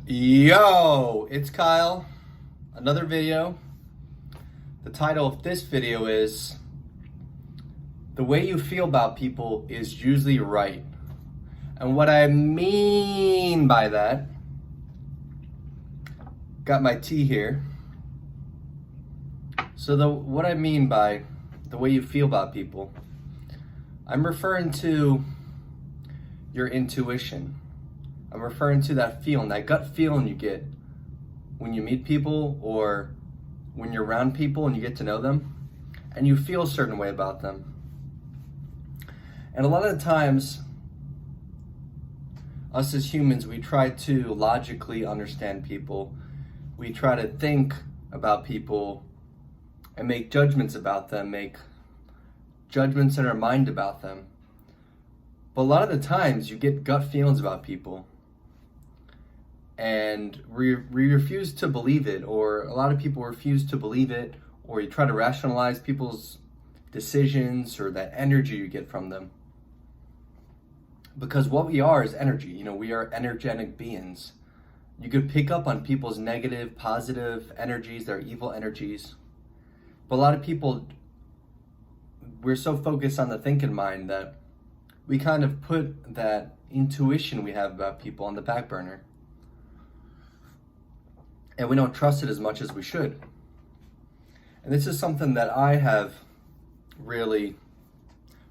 Yo, it's Kyle. Another video. The title of this video is The Way You Feel About People is Usually Right. And what I mean by that, got my tea here. So what I mean by the way you feel about people, I'm referring to your intuition. I'm referring to that feeling, that gut feeling you get when you meet people or when you're around people and you get to know them and you feel a certain way about them. And a lot of the times, us as humans, we try to logically understand people. We try to think about people and make judgments about them, make judgments in our mind about them. But a lot of the times you get gut feelings about people and we refuse to believe it, or a lot of people refuse to believe it, or you try to rationalize people's decisions or that energy you get from them. Because what we are is energy. We are energetic beings. You could pick up on people's negative, positive energies, their evil energies. But a lot of people, we're so focused on the thinking mind that we kind of put that intuition we have about people on the back burner. And we don't trust it as much as we should. And this is something that I have really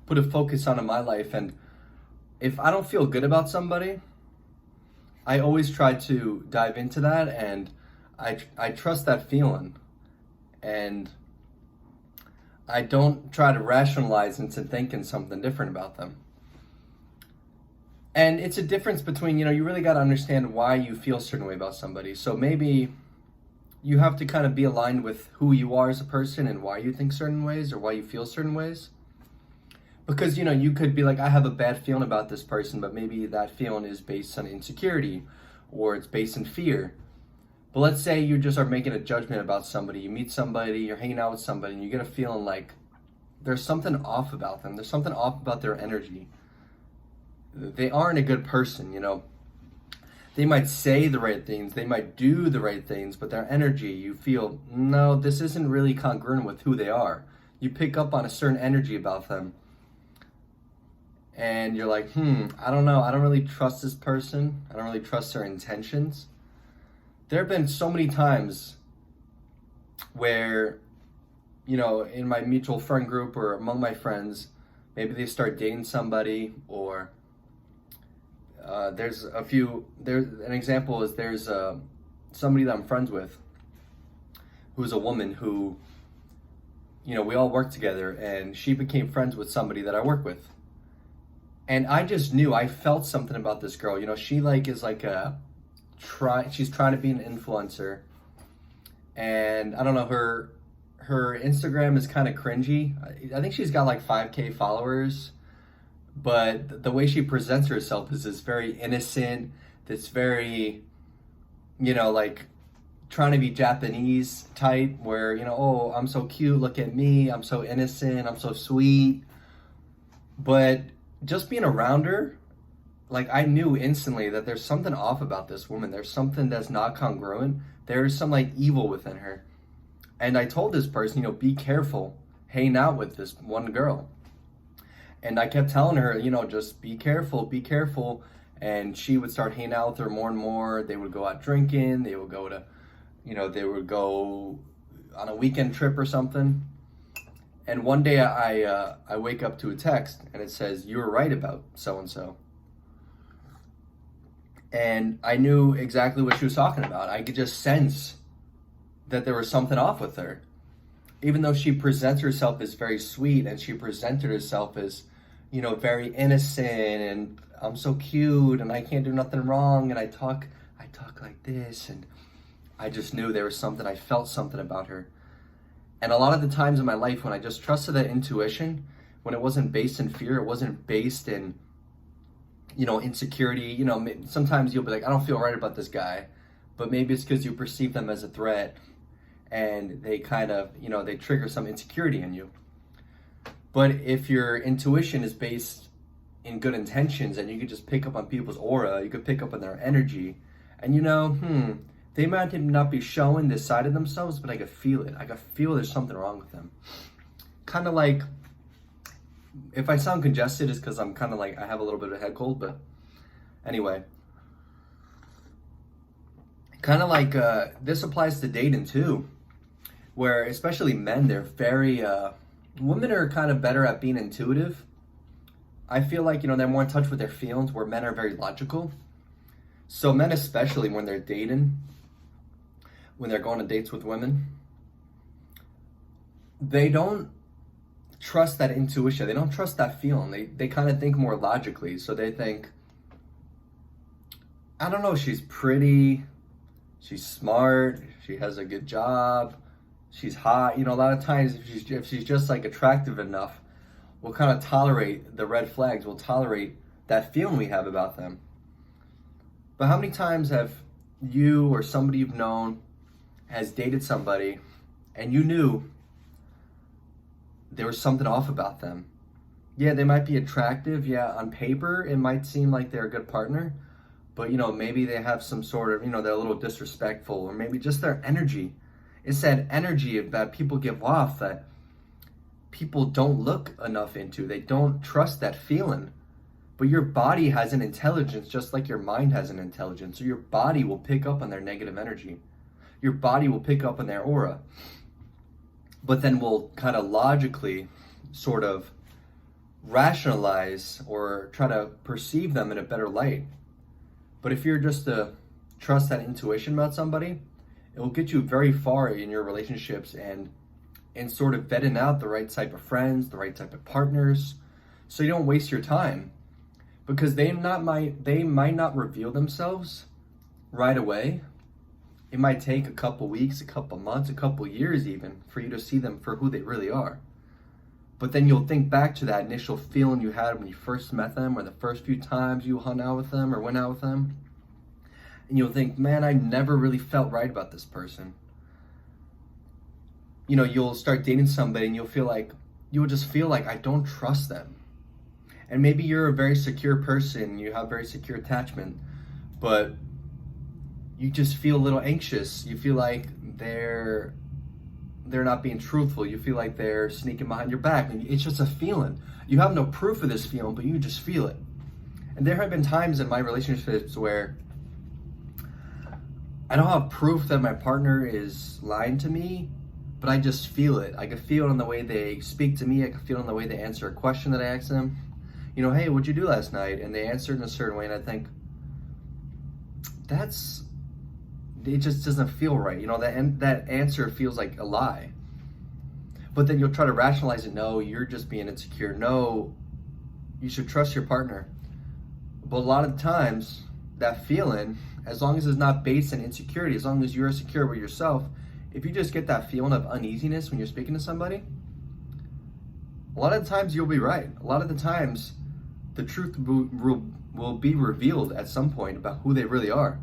put a focus on in my life. And if I don't feel good about somebody, I always try to dive into that, and I trust that feeling. And I don't try to rationalize into thinking something different about them. And it's a difference between, you really got to understand why you feel a certain way about somebody. So maybe you have to kind of be aligned with who you are as a person and why you think certain ways or why you feel certain ways. Because, you could be like, I have a bad feeling about this person, but maybe that feeling is based on insecurity or it's based in fear. But let's say you just are making a judgment about somebody. You meet somebody, you're hanging out with somebody, and you get a feeling like there's something off about them. There's something off about their energy. They aren't a good person, They might say the right things, they might do the right things, but their energy, you feel, no, this isn't really congruent with who they are. You pick up on a certain energy about them. And you're like, I don't know. I don't really trust this person. I don't really trust their intentions. There have been so many times where, in my mutual friend group or among my friends, maybe they start dating somebody, or there's an example is there's somebody that I'm friends with who's a woman who, we all work together, and she became friends with somebody that I work with. And I just knew, I felt something about this girl. She is like she's trying to be an influencer. And I don't know, her Instagram is kind of cringy. I think she's got like 5K followers. But the way she presents herself is this very innocent, this very, like trying to be Japanese type where, oh, I'm so cute, look at me, I'm so innocent, I'm so sweet. But just being around her, like I knew instantly that there's something off about this woman. There's something that's not congruent. There's some like evil within her. And I told this person, be careful hanging out with this one girl. And I kept telling her, just be careful, be careful. And she would start hanging out with her more and more. They would go out drinking. They would go to, they would go on a weekend trip or something. And one day I wake up to a text and it says, you were right about so-and-so. And I knew exactly what she was talking about. I could just sense that there was something off with her. Even though she presents herself as very sweet and she presented herself as, very innocent and I'm so cute and I can't do nothing wrong and I talk like this, and I just knew there was something, I felt something about her. And a lot of the times in my life when I just trusted that intuition, when it wasn't based in fear, it wasn't based in, insecurity, sometimes you'll be like, I don't feel right about this guy, but maybe it's because you perceive them as a threat and they kind of, they trigger some insecurity in you. But if your intuition is based in good intentions and you could just pick up on people's aura, you could pick up on their energy, And they might not be showing this side of themselves, but I could feel it. I could feel there's something wrong with them. Kind of like, if I sound congested, it's because I'm kind of like, I have a little bit of a head cold, but anyway. Kind of like, this applies to dating too, where especially men, they're very, women are kind of better at being intuitive. I feel like, they're more in touch with their feelings, where men are very logical. So men, especially when they're dating, when they're going on dates with women, they don't trust that intuition. They don't trust that feeling. They kind of think more logically. So they think, I don't know, she's pretty, she's smart, she has a good job, she's hot. A lot of times if she's just like attractive enough, we'll kind of tolerate the red flags. We'll tolerate that feeling we have about them. But how many times have you or somebody you've known has dated somebody and you knew there was something off about them? Yeah, they might be attractive. Yeah, on paper, it might seem like they're a good partner. But, maybe they have some sort of, they're a little disrespectful, or maybe just their energy. It's that energy that people give off that people don't look enough into. They don't trust that feeling. But your body has an intelligence just like your mind has an intelligence. So your body will pick up on their negative energy. Your body will pick up on their aura. But then we'll kind of logically sort of rationalize or try to perceive them in a better light. But if you're just to trust that intuition about somebody, it will get you very far in your relationships and sort of vetting out the right type of friends, the right type of partners, so you don't waste your time. Because they might not reveal themselves right away. It might take a couple weeks, a couple months, a couple years even for you to see them for who they really are. But then you'll think back to that initial feeling you had when you first met them, or the first few times you hung out with them or went out with them. And you'll think, man, I never really felt right about this person. You'll start dating somebody and you'll just feel like I don't trust them. And maybe you're a very secure person, you have very secure attachment, but you just feel a little anxious. You feel like they're not being truthful. You feel like they're sneaking behind your back. And it's just a feeling. You have no proof of this feeling, but you just feel it. And there have been times in my relationships where I don't have proof that my partner is lying to me, but I just feel it. I can feel it in the way they speak to me. I can feel it in the way they answer a question that I ask them. Hey, what'd you do last night? And they answered in a certain way, and I think, it just doesn't feel right. That answer feels like a lie. But then you'll try to rationalize it. No, you're just being insecure. No, you should trust your partner. But a lot of the times, that feeling, as long as it's not based in insecurity, as long as you're secure with yourself, if you just get that feeling of uneasiness when you're speaking to somebody, a lot of the times you'll be right. A lot of the times, the truth will be revealed at some point about who they really are.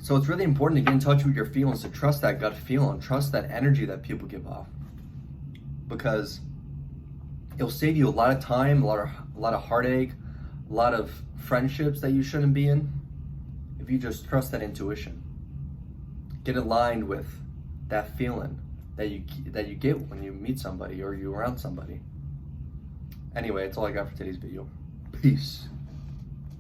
So it's really important to get in touch with your feelings, to trust that gut feeling, trust that energy that people give off. Because it'll save you a lot of time, a lot of heartache, a lot of friendships that you shouldn't be in, if you just trust that intuition. Get aligned with that feeling that you get when you meet somebody or you're around somebody. Anyway, that's all I got for today's video. Peace.